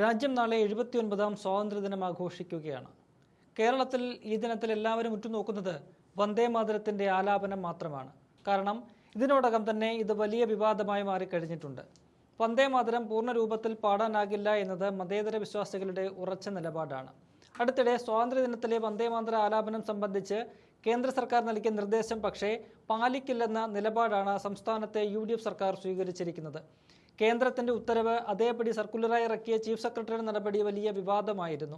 രാജ്യം നാളെ 79ാം സ്വാതന്ത്ര്യദിനം ആഘോഷിക്കുകയാണ്. കേരളത്തിൽ ഈ ദിനത്തിൽ എല്ലാവരും ഉറ്റുനോക്കുന്നത് വന്ദേമാതരത്തിൻ്റെ ആലാപനം മാത്രമാണ്. കാരണം ഇതിനോടകം തന്നെ ഇത് വലിയ വിവാദമായി മാറിക്കഴിഞ്ഞിട്ടുണ്ട്. വന്ദേമാതരം പൂർണ്ണരൂപത്തിൽ പാടാനാകില്ല എന്നത് മതേതര വിശ്വാസികളുടെ ഉറച്ച നിലപാടാണ്. അടുത്തിടെ സ്വാതന്ത്ര്യദിനത്തിലെ വന്ദേമാതര ആലാപനം സംബന്ധിച്ച് കേന്ദ്ര സർക്കാർ നൽകിയ നിർദ്ദേശം പക്ഷേ പാലിക്കില്ലെന്ന നിലപാടാണ് സംസ്ഥാനത്തെ UDF സർക്കാർ സ്വീകരിച്ചിരിക്കുന്നത്. കേന്ദ്രത്തിന്റെ ഉത്തരവ് അതേപടി സർക്കുലറായി ഇറക്കിയ ചീഫ് സെക്രട്ടറിയുടെ നടപടി വലിയ വിവാദമായിരുന്നു.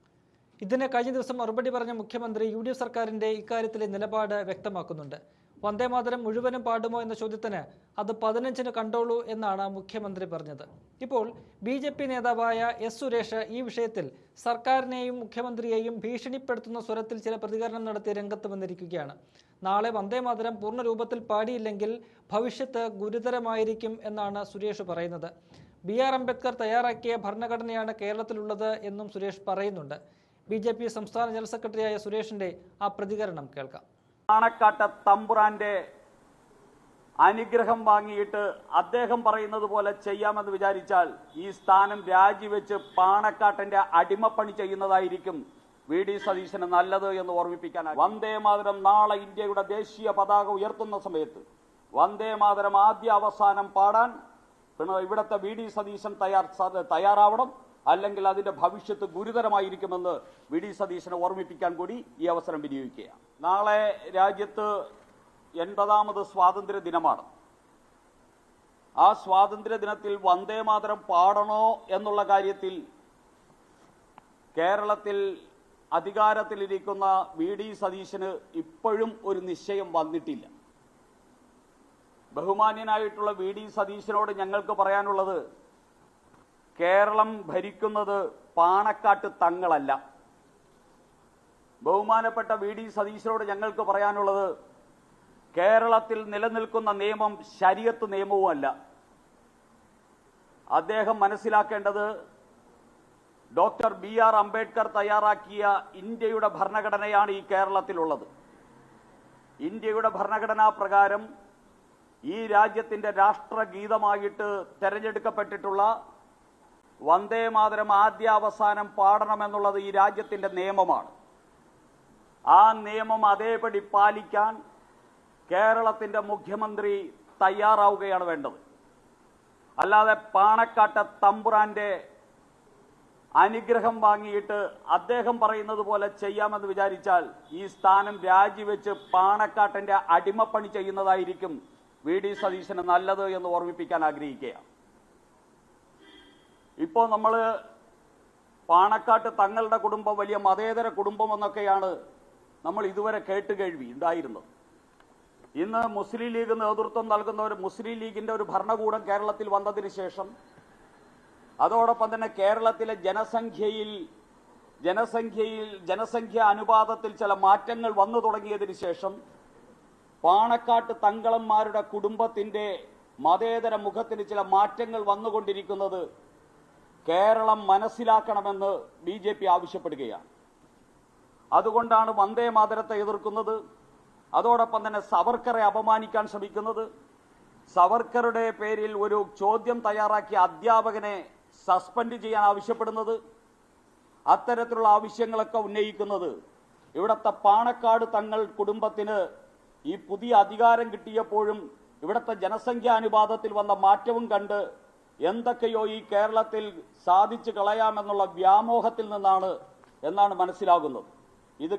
ഇതിന് കഴിഞ്ഞ ദിവസം മറുപടി പറഞ്ഞ മുഖ്യമന്ത്രി UDF സർക്കാരിന്റെ ഇക്കാര്യത്തിലെ നിലപാട് വ്യക്തമാക്കുന്നുണ്ട്. വന്ദേമാതരം മുഴുവനും പാടുമോ എന്ന ചോദ്യത്തിന് അത് 15-ന് കണ്ടോളൂ എന്നാണ് മുഖ്യമന്ത്രി പറഞ്ഞത്. ഇപ്പോൾ BJP നേതാവായ S. സുരേഷ് ഈ വിഷയത്തിൽ സർക്കാരിനെയും മുഖ്യമന്ത്രിയെയും ഭീഷണിപ്പെടുത്തുന്ന സ്വരത്തിൽ ചില പ്രതികരണം നടത്തി രംഗത്ത് വന്നിരിക്കുകയാണ്. നാളെ വന്ദേമാതരം പൂർണ്ണരൂപത്തിൽ പാടിയില്ലെങ്കിൽ ഭവിഷ്യത്ത് ഗുരുതരമായിരിക്കും എന്നാണ് സുരേഷ് പറയുന്നത്. BR അംബേദ്കർ തയ്യാറാക്കിയ ഭരണഘടനയാണ് കേരളത്തിലുള്ളത് എന്നും സുരേഷ് പറയുന്നുണ്ട്. BJP സംസ്ഥാന ജനറൽ സെക്രട്ടറിയായ സുരേഷിന്റെ ആ പ്രതികരണം കേൾക്കാം. പാണക്കാട്ട് തമ്പുരാന്റെ അനുഗ്രഹം വാങ്ങിയിട്ട് അദ്ദേഹം പറയുന്നത് പോലെ ചെയ്യാമെന്ന് വിചാരിച്ചാൽ ഈ സ്ഥാനം രാജിവെച്ച് പാണക്കാട്ടിന്റെ അടിമപ്പണി ചെയ്യുന്നതായിരിക്കും VD സതീശന് നല്ലത് എന്ന് ഓർമ്മിപ്പിക്കാൻ. വന്ദേമാതരം നാളെ ഇന്ത്യയുടെ ദേശീയ പതാക ഉയർത്തുന്ന സമയത്ത് വന്ദേമാതരം ആദ്യ അവസാനം പാടാൻ ഇവിടുത്തെ VD സതീശൻ തയ്യാറാവണം. അല്ലെങ്കിൽ അതിന്റെ ഭവിഷ്യത്ത് ഗുരുതരമായിരിക്കുമെന്ന് VD സതീശനെ ഓർമ്മിപ്പിക്കാൻ കൂടി ഈ അവസരം വിനിയോഗിക്കുകയാണ്. നാളെ രാജ്യത്ത് 80ാമത് സ്വാതന്ത്ര്യ ദിനമാണ്. ആ സ്വാതന്ത്ര്യ ദിനത്തിൽ വന്ദേമാതരം പാടണോ എന്നുള്ള കാര്യത്തിൽ കേരളത്തിൽ അധികാരത്തിലിരിക്കുന്ന VD സതീശന് ഇപ്പോഴും ഒരു നിശ്ചയം വന്നിട്ടില്ല. ബഹുമാന്യനായിട്ടുള്ള VD സതീശനോട് ഞങ്ങൾക്ക് പറയാനുള്ളത്, കേരളം ഭരിക്കുന്നത് പാണക്കാട്ട് തങ്ങളല്ല. ബഹുമാനപ്പെട്ട VD സതീശനോട് ഞങ്ങൾക്ക് പറയാനുള്ളത്, കേരളത്തിൽ നിലനിൽക്കുന്ന നിയമം ശരീഅത്ത് നിയമവുമല്ല. അദ്ദേഹം മനസ്സിലാക്കേണ്ടത് ഡോക്ടർ BR അംബേദ്കർ തയ്യാറാക്കിയ ഇന്ത്യയുടെ ഭരണഘടനയാണ് ഈ കേരളത്തിലുള്ളത്. ഇന്ത്യയുടെ ഭരണഘടനാ പ്രകാരം ഈ രാജ്യത്തിന്റെ രാഷ്ട്രഗീതമായിട്ട് തെരഞ്ഞെടുക്കപ്പെട്ടിട്ടുള്ള വന്ദേമാതരം ആദ്യ അവസാനം പാടണമെന്നുള്ളത് ഈ രാജ്യത്തിന്റെ നിയമമാണ്. ആ നിയമം അതേപടി പാലിക്കാൻ കേരളത്തിന്റെ മുഖ്യമന്ത്രി തയ്യാറാവുകയാണ് വേണ്ടത്. അല്ലാതെ പാണക്കാട്ട് തമ്പുരാന്റെ അനുഗ്രഹം വാങ്ങിയിട്ട് അദ്ദേഹം പറയുന്നത് പോലെ ചെയ്യാമെന്ന് വിചാരിച്ചാൽ ഈ സ്ഥാനം രാജിവെച്ച് പാണക്കാട്ടിന്റെ അടിമപ്പണി ചെയ്യുന്നതായിരിക്കും VD സതീശന് നല്ലത് എന്ന് ഓർമ്മിപ്പിക്കാൻ ആഗ്രഹിക്കുകയാണ്. ഇപ്പോൾ നമ്മൾ പാണക്കാട്ട് തങ്ങളുടെ കുടുംബം വലിയ മതേതര കുടുംബം എന്നൊക്കെയാണ് നമ്മൾ ഇതുവരെ കേട്ടുകേഴ്വി ഉണ്ടായിരുന്നത്. ഇന്ന് മുസ്ലിം ലീഗ് നേതൃത്വം നൽകുന്ന ഒരു മുസ്ലിം ലീഗിന്റെ ഒരു ഭരണകൂടം കേരളത്തിൽ വന്നതിന് ശേഷം, അതോടൊപ്പം തന്നെ കേരളത്തിലെ ജനസംഖ്യ അനുപാതത്തിൽ ചില മാറ്റങ്ങൾ വന്നു തുടങ്ങിയതിന് ശേഷം പാണക്കാട്ട് തങ്ങളന്മാരുടെ കുടുംബത്തിന്റെ മതേതര മുഖത്തിന് ചില മാറ്റങ്ങൾ വന്നുകൊണ്ടിരിക്കുന്നത് കേരളം മനസ്സിലാക്കണമെന്ന് BJP ആവശ്യപ്പെടുകയാണ്. അതുകൊണ്ടാണ് വന്ദേമാതരത്തെ എതിർക്കുന്നത്. അതോടൊപ്പം തന്നെ സവർക്കറെ അപമാനിക്കാൻ ശ്രമിക്കുന്നത്. സവർക്കറുടെ പേരിൽ ഒരു ചോദ്യം തയ്യാറാക്കിയ അധ്യാപകനെ സസ്പെൻഡ് ചെയ്യാൻ ആവശ്യപ്പെടുന്നത്. അത്തരത്തിലുള്ള ആവശ്യങ്ങളൊക്കെ ഉന്നയിക്കുന്നത് ഇവിടുത്തെ പാണക്കാട് തങ്ങൾ കുടുംബത്തിന് ഈ പുതിയ അധികാരം കിട്ടിയപ്പോഴും ഇവിടുത്തെ ജനസംഖ്യാനുപാതത്തിൽ വന്ന മാറ്റവും കണ്ട് എന്തൊക്കെയോ ഈ കേരളത്തിൽ സാധിച്ചു കളയാമെന്നുള്ള വ്യാമോഹത്തിൽ നിന്നാണ് എന്നാണ് മനസ്സിലാകുന്നത്. ഇത്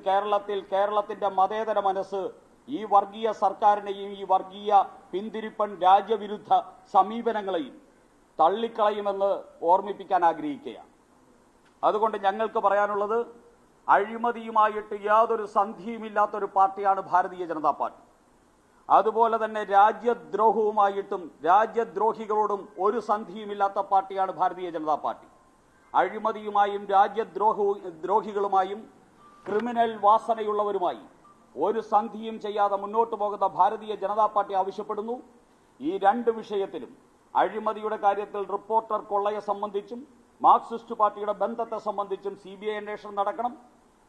കേരളത്തിന്റെ മതേതര മനസ്സ് ഈ വർഗീയ സർക്കാരിനെയും ഈ വർഗീയ പിന്തിരിപ്പൻ രാജ്യവിരുദ്ധ സമീപനങ്ങളെയും തള്ളിക്കളയുമെന്ന് ഓർമ്മിപ്പിക്കാൻ ആഗ്രഹിക്കുകയാണ്. അതുകൊണ്ട് ഞങ്ങൾക്ക് പറയാനുള്ളത്, അഴിമതിയുമായിട്ട് യാതൊരു സന്ധിയുമില്ലാത്തൊരു പാർട്ടിയാണ് ഭാരതീയ ജനതാ പാർട്ടി. അതുപോലെ തന്നെ രാജ്യദ്രോഹവുമായിട്ടും രാജ്യദ്രോഹികളോടും ഒരു സന്ധിയുമില്ലാത്ത പാർട്ടിയാണ് ഭാരതീയ ജനതാ പാർട്ടി. അഴിമതിയുമായും രാജ്യദ്രോഹികളുമായും ക്രിമിനൽ വാസനയുള്ളവരുമായി ഒരു സന്ധിയും ചെയ്യാതെ മുന്നോട്ട് പോകുന്ന ഭാരതീയ ജനതാ പാർട്ടി ആവശ്യപ്പെടുന്നു, ഈ രണ്ട് വിഷയത്തിലും അഴിമതിയുടെ കാര്യത്തിൽ റിപ്പോർട്ടർ കൊള്ളയെ സംബന്ധിച്ചും മാർക്സിസ്റ്റ് പാർട്ടിയുടെ ബന്ധത്തെ സംബന്ധിച്ചും CBI അന്വേഷണം നടക്കണം.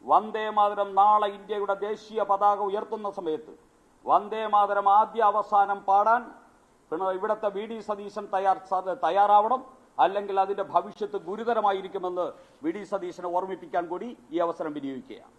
വന്ദേമാതരം നാളെ ഇന്ത്യയുടെ ദേശീയ പതാക ഉയർത്തുന്ന സമയത്ത് വന്ദേമാതരം ആദ്യ അവസാനം പാടാൻ ഇവിടുത്തെ VD സതീശൻ തയ്യാറാവണം. അല്ലെങ്കിൽ അതിന്റെ ഭവിഷ്യത്ത് ഗുരുതരമായിരിക്കുമെന്ന് വി ഡി സതീശനെ ഓർമ്മിപ്പിക്കാൻ കൂടി ഈ അവസരം വിനിയോഗിക്കുകയാണ്.